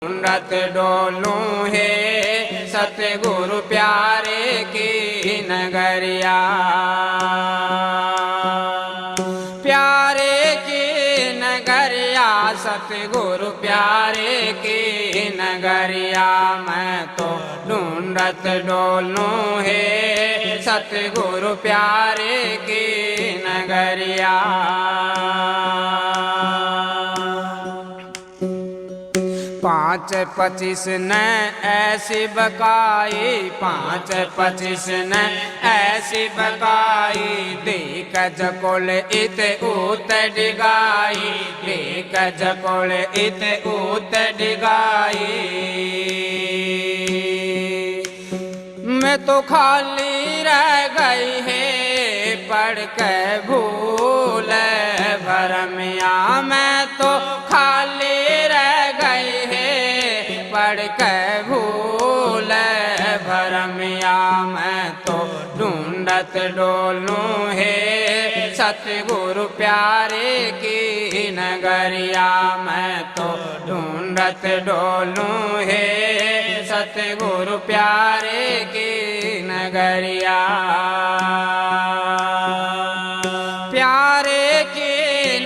ढूंढत डोलूं है सतगुरु प्यारे की नगरिया, प्यारे की नगरिया सतगुरु प्यारे की नगरिया। मैं तो ढूंढत डोलूं है सतगुरु प्यारे की नगरिया। 5-25 ने ऐसी बकाई, 5-25 ने ऐसी बकाई, देख जकोल इत ऊत डिगाई, देख जकोल इत ऊत डिगाई। मैं तो खाली रह गई है पढ़ के भूल भरमिया, मैं तो खाली रह गई है पढ़ के भूल भरमिया। मैं तो ढूंढत डोलूं है सतगुरु प्यारे की नगरिया, मैं तो ढूंढत डोलूं है सतगुरु प्यारे की नगरिया। प्यारे की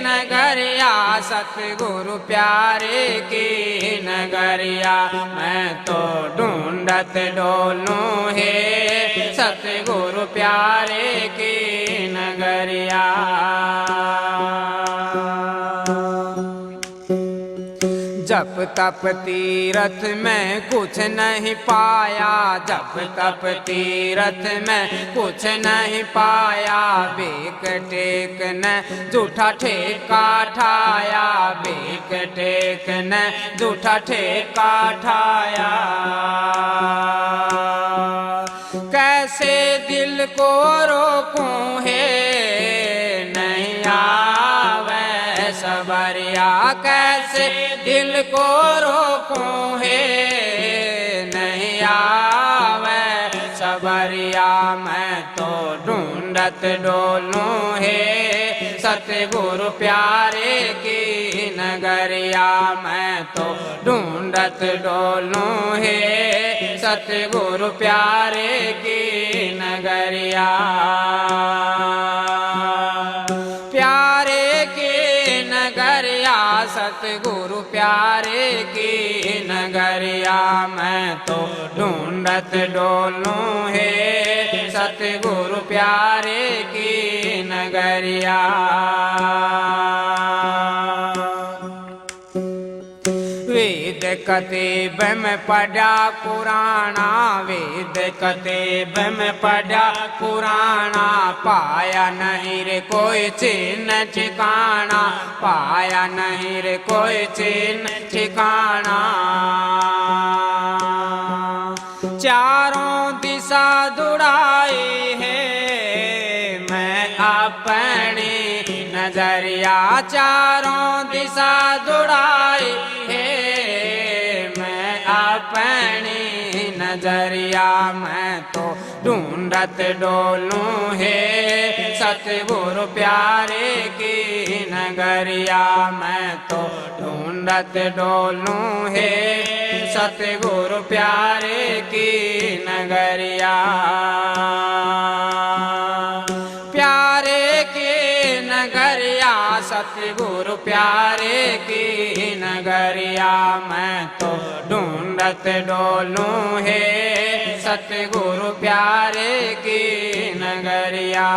नगरिया सतगुरु प्यारे की नगरिया। मैं तो ढूंढत डोलूं है सतगुरु प्यारे की नगरिया। जप तप तीरथ में कुछ नहीं पाया, जप तप तीरथ में कुछ नहीं पाया, बेक टेक ने झूठा ठेका ठाया, बेक टेक ने झूठा ठेका ठाया। कैसे दिल को रोकूं है नहीं आवे सबरिया, कैसे दिल को रोकूं है नहीं आवे सबरिया। मैं तो ढूंढत डोलूं है सतगुरु प्यारे की नगरिया, मैं तो ढूंढत डोलूं है सतगुरु प्यारे की नगरिया। प्यारे की नगरिया सतगुरु प्यारे की नगरिया। मैं तो ढूंढत डोलूं है सतगुरु प्यारे की नगरिया। वेद कतेब में पढ़ा पुराना, वेद कतेब में पढ़ा पुराना, पाया नहीं रे कोई चिन्ह ठिकाना, पाया नहीं रे कोई चिन्ह ठिकाना। चारों दिशा दुड़ाई है मैं अपनी नजरिया, चारों दिशा दुड़ाई है मैं अपनी नजरिया। मैं तो ढूंढत डोलूं है सतगुरु प्यारे की नगरिया, मैं तो ढूंढत डोलूं है सतगुरु प्यारे की नगरिया। प्यारे की नगरिया सतगुरु प्यारे की नगरिया। मैं तो ढूंढत डोलूं है सतगुरु प्यारे की नगरिया।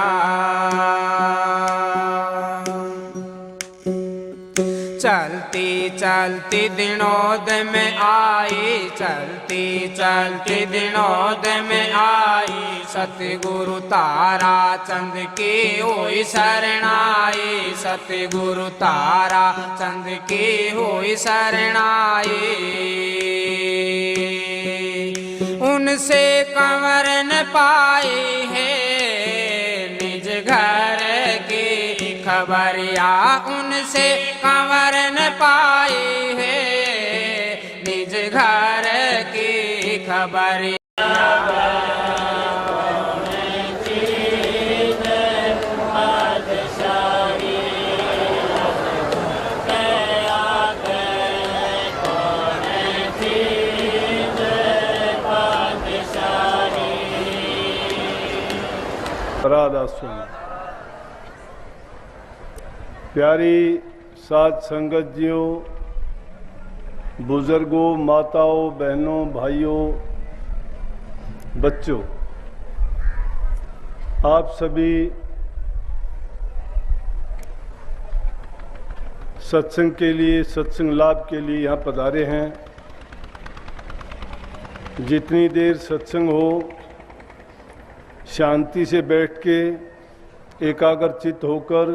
चलती चलती दिनोद में आई, चलती चलती दिनोद में आई, सतगुरु तारा चंद की हुई शरणाई, सतगुरु तारा चंद की हुई शरणाई। उनसे कंवर न पाई है निज घर की खबरिया, उनसे कंवर न पाई है निज घर की खबरिया। महाराज स्वामी। प्यारी साध संगत जियों, बुजुर्गों, माताओं, बहनों, भाइयों, बच्चों, आप सभी सत्संग के लिए, सत्संग लाभ के लिए यहाँ पधारे हैं। जितनी देर सत्संग हो, शांति से बैठ के एकाग्रचित्त होकर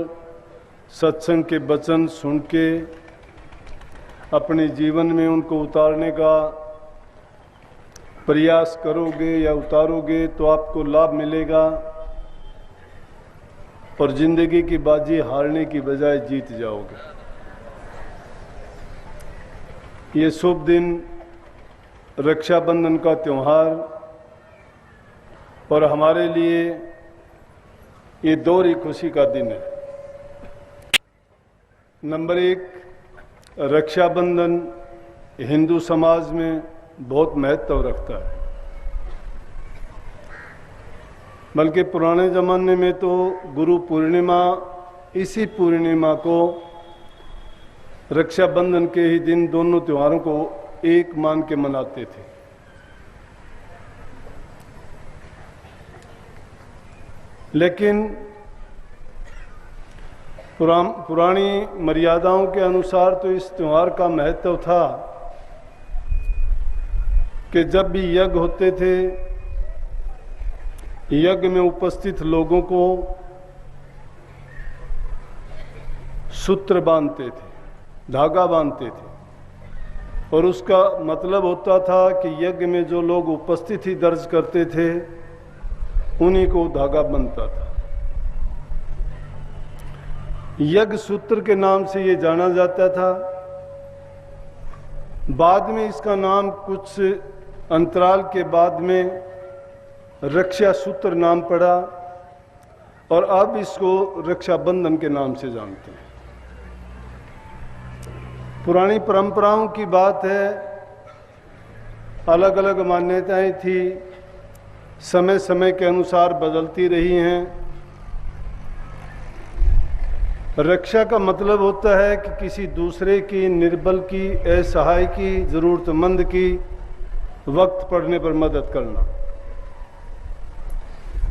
सत्संग के वचन सुन के अपने जीवन में उनको उतारने का प्रयास करोगे या उतारोगे तो आपको लाभ मिलेगा और जिंदगी की बाजी हारने की बजाय जीत जाओगे। ये शुभ दिन रक्षाबंधन का त्यौहार और हमारे लिए ये दोहरी खुशी का दिन है। नंबर एक, रक्षाबंधन हिंदू समाज में बहुत महत्व रखता है। बल्कि पुराने ज़माने में तो गुरु पूर्णिमा, इसी पूर्णिमा को रक्षाबंधन के ही दिन दोनों त्योहारों को एक मान के मनाते थे। लेकिन पुरानी मर्यादाओं के अनुसार तो इस त्योहार का महत्व था कि जब भी यज्ञ होते थे, यज्ञ में उपस्थित लोगों को सूत्र बांधते थे, धागा बांधते थे और उसका मतलब होता था कि यज्ञ में जो लोग उपस्थिति दर्ज करते थे उन्हीं को धागा बनता था। यज्ञ सूत्र के नाम से ये जाना जाता था। बाद में इसका नाम कुछ अंतराल के बाद में रक्षा सूत्र नाम पड़ा और अब इसको रक्षाबंधन के नाम से जानते हैं। पुरानी परंपराओं की बात है, अलग अलग मान्यताएं थी, समय समय के अनुसार बदलती रही हैं। रक्षा का मतलब होता है कि किसी दूसरे की, निर्बल की, असहाय की, ज़रूरतमंद की वक्त पड़ने पर मदद करना।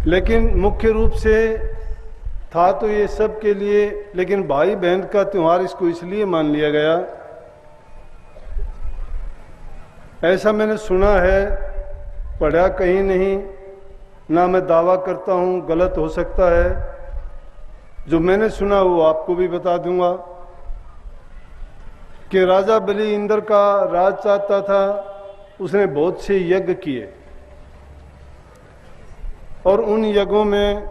लेकिन मुख्य रूप से था तो ये सब के लिए, लेकिन भाई बहन का त्यौहार इसको इसलिए मान लिया गया, ऐसा मैंने सुना है, पढ़ा कहीं नहीं, ना मैं दावा करता हूँ, गलत हो सकता है। जो मैंने सुना वो आपको भी बता दूंगा कि राजा बलि इंद्र का राज चाहता था। उसने बहुत से यज्ञ किए और उन यज्ञों में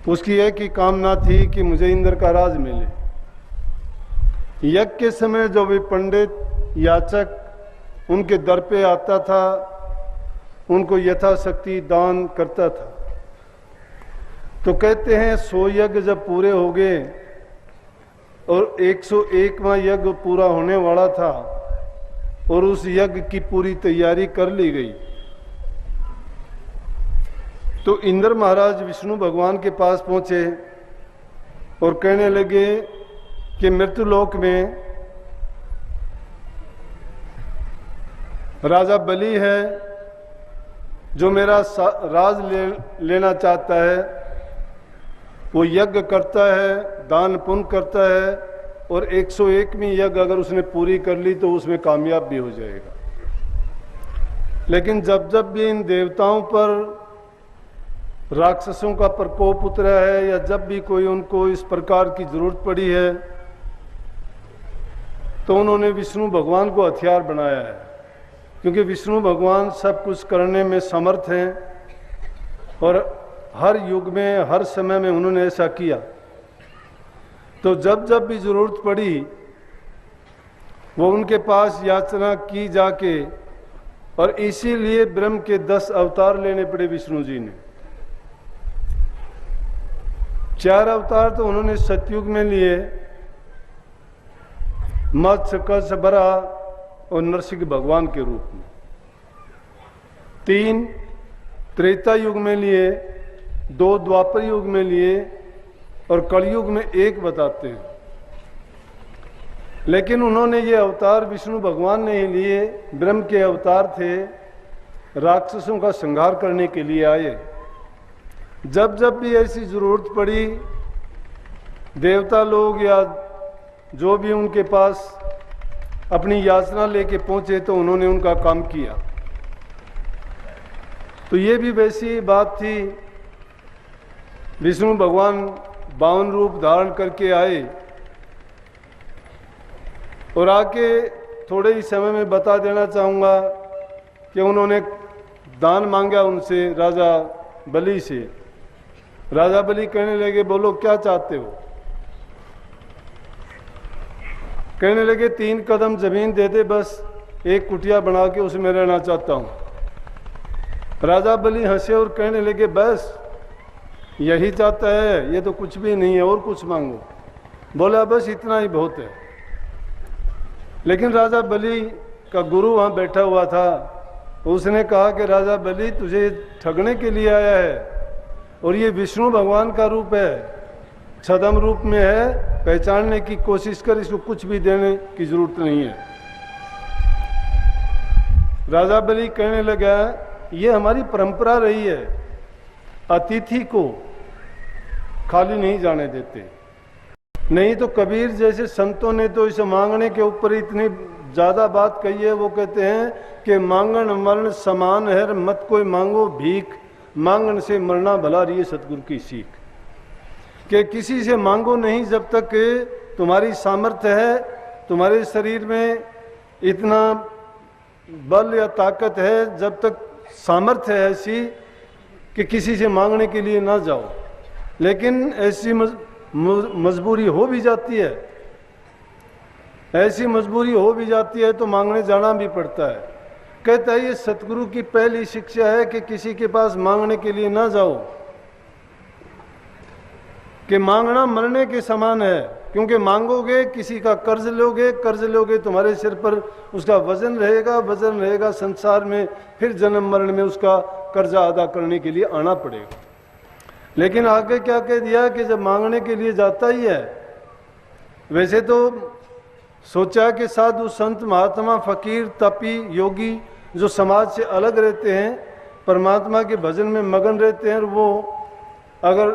उसकी एक ही कामना थी कि मुझे इंद्र का राज मिले। यज्ञ के समय जो भी पंडित, याचक उनके दर पे आता था, उनको यथाशक्ति दान करता था। तो कहते हैं 100 यज्ञ जब पूरे हो गए और 101वां यज्ञ पूरा होने वाला था और उस यज्ञ की पूरी तैयारी कर ली गई, तो इंद्र महाराज विष्णु भगवान के पास पहुंचे और कहने लगे कि मृत्युलोक में राजा बलि है जो मेरा राज लेना चाहता है। वो यज्ञ करता है, दान पुण्य करता है और 101वीं यज्ञ अगर उसने पूरी कर ली तो उसमें कामयाब भी हो जाएगा। लेकिन जब जब भी इन देवताओं पर राक्षसों का प्रकोप उतरा है या जब भी कोई उनको इस प्रकार की जरूरत पड़ी है तो उन्होंने विष्णु भगवान को हथियार बनाया है, क्योंकि विष्णु भगवान सब कुछ करने में समर्थ हैं और हर युग में, हर समय में उन्होंने ऐसा किया। तो जब जब भी जरूरत पड़ी वो उनके पास याचना की जाके, और इसीलिए ब्रह्म के 10 अवतार लेने पड़े विष्णु जी ने। 4 अवतार तो उन्होंने सतयुग में लिए, मत्स्य, कच्छ, बराह और नरसिंह भगवान के रूप में। 3 त्रेता युग में लिए 2 द्वापर युग में लिए और कलयुग में 1 बताते हैं। लेकिन उन्होंने ये अवतार विष्णु भगवान ने ही लिए, ब्रह्म के अवतार थे, राक्षसों का संहार करने के लिए आए। जब जब भी ऐसी जरूरत पड़ी, देवता लोग या जो भी उनके पास अपनी याचना लेके पहुंचे तो उन्होंने उनका काम किया। तो ये भी वैसी बात थी, विष्णु भगवान 52 रूप धारण करके आए और आके थोड़े ही समय में बता देना चाहूँगा कि उन्होंने दान मांगा उनसे, राजा बलि से। राजा बलि कहने लगे, बोलो क्या चाहते हो? कहने लगे 3 कदम जमीन दे दे, बस एक कुटिया बना के उसमें रहना चाहता हूँ। राजा बलि हंसे और कहने लगे, बस यही चाहता है, ये तो कुछ भी नहीं है, और कुछ मांगो। बोला बस इतना ही बहुत है। लेकिन राजा बलि का गुरु वहाँ बैठा हुआ था, उसने कहा कि राजा बलि तुझे ठगने के लिए आया है और ये विष्णु भगवान का रूप है, छद्म रूप में है, पहचानने की कोशिश कर, इसको कुछ भी देने की जरूरत नहीं है। राजा बलि कहने लगा, ये हमारी परंपरा रही है, अतिथि को खाली नहीं जाने देते। नहीं तो कबीर जैसे संतों ने तो इसे मांगने के ऊपर इतनी ज़्यादा बात कही है। वो कहते हैं कि मांगन मरण समान है, मत कोई मांगो भीख, मांगन से मरना भला रही है सतगुरु की सीख। कि किसी से मांगो नहीं जब तक तुम्हारी सामर्थ्य है, तुम्हारे शरीर में इतना बल या ताकत है, जब तक सामर्थ्य है ऐसी कि किसी से मांगने के लिए ना जाओ। लेकिन ऐसी मजबूरी हो भी जाती है, ऐसी मजबूरी हो भी जाती है तो मांगने जाना भी पड़ता है। कहता है ये सतगुरु की पहली शिक्षा है कि किसी के पास मांगने के लिए ना जाओ, कि मांगना मरने के समान है। क्योंकि मांगोगे किसी का कर्ज लोगे तुम्हारे सिर पर उसका वजन रहेगा संसार में, फिर जन्म मरण में उसका कर्जा अदा करने के लिए आना पड़ेगा। लेकिन आगे क्या कह दिया कि जब मांगने के लिए जाता ही है, वैसे तो सोचा कि साधु संत महात्मा फकीर तपी योगी जो समाज से अलग रहते हैं, परमात्मा के भजन में मगन रहते हैं, और वो अगर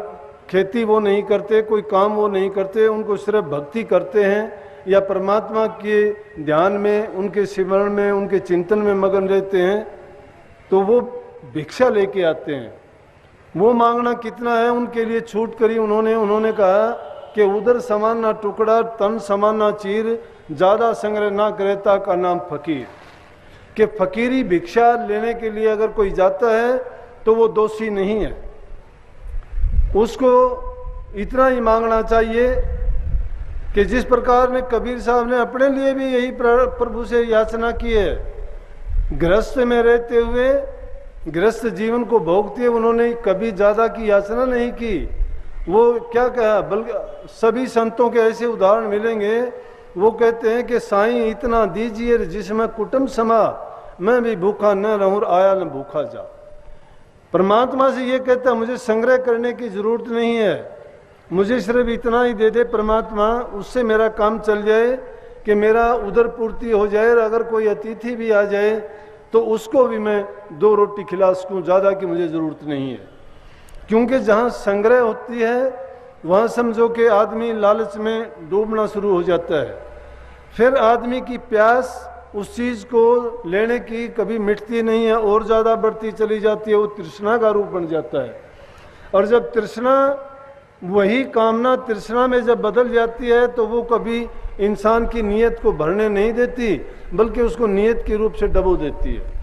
खेती वो नहीं करते, कोई काम वो नहीं करते, उनको सिर्फ भक्ति करते हैं या परमात्मा के ध्यान में, उनके सिमरण में, उनके चिंतन में मगन रहते हैं, तो वो भिक्षा लेके आते हैं। वो मांगना कितना है उनके लिए छूट करी उन्होंने कहा कि उधर समान ना टुकड़ा, तन समान ना चीर, ज़्यादा संग्रह ना करेता का नाम फकीर। कि फकीरी भिक्षा लेने के लिए अगर कोई जाता है तो वो दोषी नहीं है, उसको इतना ही मांगना चाहिए कि जिस प्रकार में कबीर साहब ने अपने लिए भी यही प्रभु से याचना की है। गृहस्थ में रहते हुए, गृहस्थ जीवन को भोगते हुए उन्होंने कभी ज़्यादा की याचना नहीं की। वो क्या कहा, बल्कि सभी संतों के ऐसे उदाहरण मिलेंगे, वो कहते हैं कि साईं इतना दीजिए जिसमें कुटुंब समा, मैं भी भूखा न रहूं आया न भूखा जा। परमात्मा से ये कहता मुझे संग्रह करने की जरूरत नहीं है, मुझे सिर्फ इतना ही दे दे परमात्मा, उससे मेरा काम चल जाए कि मेरा उदर पूर्ति हो जाए। और अगर कोई अतिथि भी आ जाए तो उसको भी मैं 2 रोटी खिला सकूँ, ज़्यादा की मुझे ज़रूरत नहीं है। क्योंकि जहाँ संग्रह होती है वहाँ समझो कि आदमी लालच में डूबना शुरू हो जाता है। फिर आदमी की प्यास उस चीज़ को लेने की कभी मिटती नहीं है, और ज़्यादा बढ़ती चली जाती है, वो तृष्णा का रूप बन जाता है। और जब तृष्णा, वही कामना तृष्णा में जब बदल जाती है तो वो कभी इंसान की नीयत को भरने नहीं देती, बल्कि उसको नीयत के रूप से डबो देती है।